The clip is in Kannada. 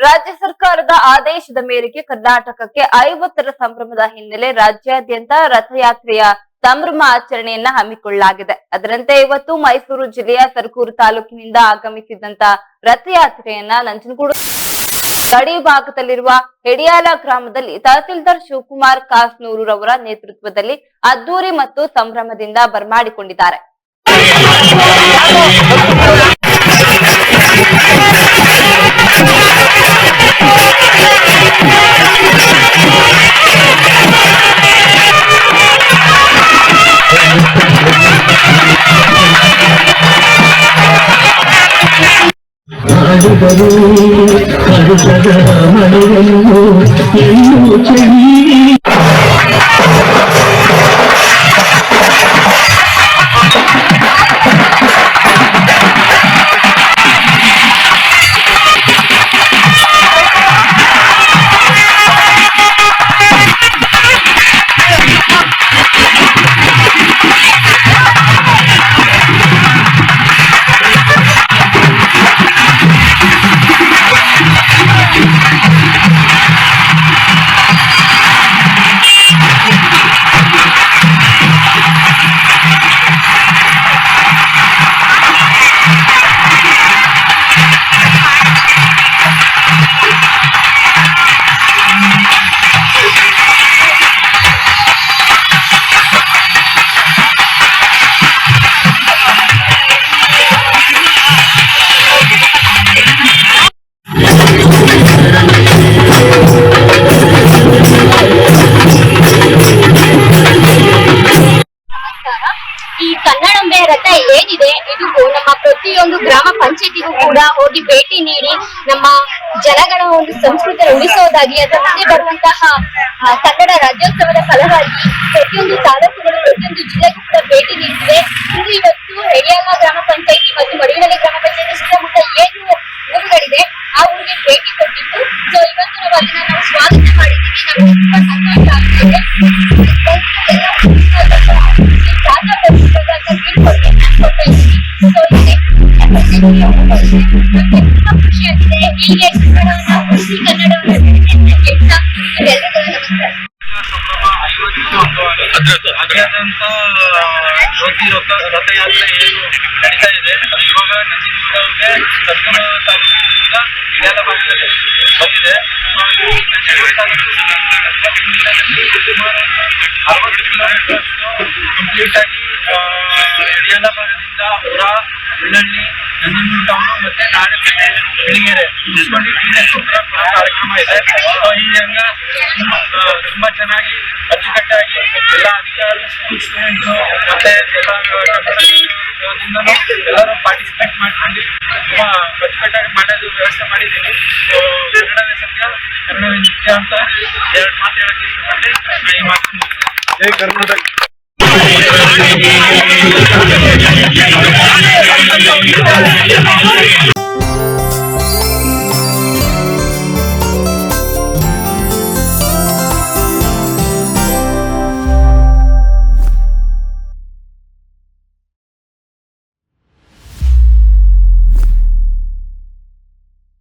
ರಾಜ್ಯ ಸರ್ಕಾರದ ಆದೇಶದ ಮೇರೆಗೆ ಕರ್ನಾಟಕಕ್ಕೆ 50ರ ಸಂಭ್ರಮದ ಹಿನ್ನೆಲೆ ರಾಜ್ಯಾದ್ಯಂತ ರಥಯಾತ್ರೆಯ ಸಂಭ್ರಮ ಆಚರಣೆಯನ್ನ ಹಮ್ಮಿಕೊಳ್ಳಲಾಗಿದೆ. ಅದರಂತೆ ಇವತ್ತು ಮೈಸೂರು ಜಿಲ್ಲೆಯ ಸರಕೂರು ತಾಲೂಕಿನಿಂದ ಆಗಮಿಸಿದಂತ ರಥಯಾತ್ರೆಯನ್ನ ನಂಜನಗೂಡು ಗಡಿ ಭಾಗದಲ್ಲಿರುವ ಹೆಡಿಯಾಲ ಗ್ರಾಮದಲ್ಲಿ ತಹಸೀಲ್ದಾರ್ ಶಿವಕುಮಾರ್ ಕಾಸ್ನೂರು ರವರ ನೇತೃತ್ವದಲ್ಲಿ ಅದ್ದೂರಿ ಮತ್ತು ಸಂಭ್ರಮದಿಂದ ಬರಮಾಡಿಕೊಂಡಿದ್ದಾರೆ. ಪ್ರತಿಯೊಂದು ಗ್ರಾಮ ಪಂಚಾಯತಿಗೂ ಕೂಡ ಹೋಗಿ ಭೇಟಿ ನೀಡಿ ನಮ್ಮ ಜನಗಳ ಒಂದು ಸಂಸ್ಕೃತಿ ಉಳಿಸೋದಾಗಿ ಅದರ ಮುಂದೆ ಬರುವಂತಹ ಕನ್ನಡ ರಾಜ್ಯೋತ್ಸವದ ಫಲವಾಗಿ ಪ್ರತಿಯೊಂದು ತಾಲೂಕುಗಳು ಪ್ರತಿಯೊಂದು ಜಿಲ್ಲೆಗೂ ಕೂಡ ಭೇಟಿ ನೀಡಿದೆ. ಇವತ್ತು ಹೆಡಿಯಾಲ ಗ್ರಾಮ ಪಂಚಾಯತಿ ಮತ್ತು ಮಡಿನಹಳ್ಳಿ ಗ್ರಾಮ ಪಂಚಾಯತಿ ಸುತ್ತಮುತ್ತ 7 ಊರುಗಳಿದೆ. ಆ ಊರಿಗೆ ಭೇಟಿ ಕೊಟ್ಟಿದ್ದು ಸೊ ಇವತ್ತು ನಾವು ಅದನ್ನ ನಾವು ಸ್ವಾಗತ ಮಾಡಿದ್ದೀವಿ. ನಮಗೆ ತುಂಬಾ ಸಂತೋಷ ಆಗ್ತಿದೆ. ತುಂಬಾ ಖುಷಿಯಾಗಿದೆ. ಹೀಗೆ ಕನ್ನಡವನ್ನ ಉಳಿಸಿ ಕನ್ನಡವನ್ನ ಹೇಳ್ತಾ ಎಲ್ಲರಿಗೂ ನಮಸ್ಕಾರ. ರಥಯಾತ್ರೆ ಏನು ನಡೀತಾ ಇದೆ ಅದು ಇವಾಗ ನಂಜನಗೂಡಿಗೆ ಸರಕೂರು ತಾಲೂಕಿನಿಂದ ಹಿಡಿಯಾಲ ಭಾಗದಲ್ಲಿ ಬಂದಿದೆ. ನಂಜನಗೂಡು ತಾಲೂಕು ಸುಮಾರು 60 ಕಿಲೋಮೀಟರ್ ಕಂಪ್ಲೀಟ್ ಆಗಿ ಹಿಡಿಯಾಲ ಭಾಗದಿಂದ ಹುರ, ಬೆಳ್ಳಳ್ಳಿ, ನಂಜನಗೂಡು ಟೌನು ಮತ್ತೆ ನಾಡಪೇಟೆ, ಬೆಳಗೆರೆ ಇಸ್ಕೊಂಡು ಕಾರ್ಯಕ್ರಮ ಇದೆ. ಈ ಹಂಗ ತುಂಬಾ ಚೆನ್ನಾಗಿ ಅಚ್ಚುಕಟ್ಟಾಗಿ ಎಲ್ಲ ಅಧಿಕಾರಿ, ಸ್ಟೂಡೆಂಟ್ ಮತ್ತೆ ಎಲ್ಲರೂ ಪಾರ್ಟಿಸಿಪೇಟ್ ಮಾಡ್ಕೊಂಡು ತುಂಬಾ ಅಚ್ಚುಕಟ್ಟಾಗಿ ಮಾಡೋದು ವ್ಯವಸ್ಥೆ ಮಾಡಿದ್ದೀವಿ. ಕನ್ನಡವೇ ಸತ್ಯ, ಕನ್ನಡವೇ ನಿತ್ಯ ಅಂತ 2 ಮಾತು ಹೇಳಕ್ಕೆ ಇಷ್ಟಪಟ್ಟು ಈ ಮಾತು. ಜೈ ಕರ್ನಾಟಕ.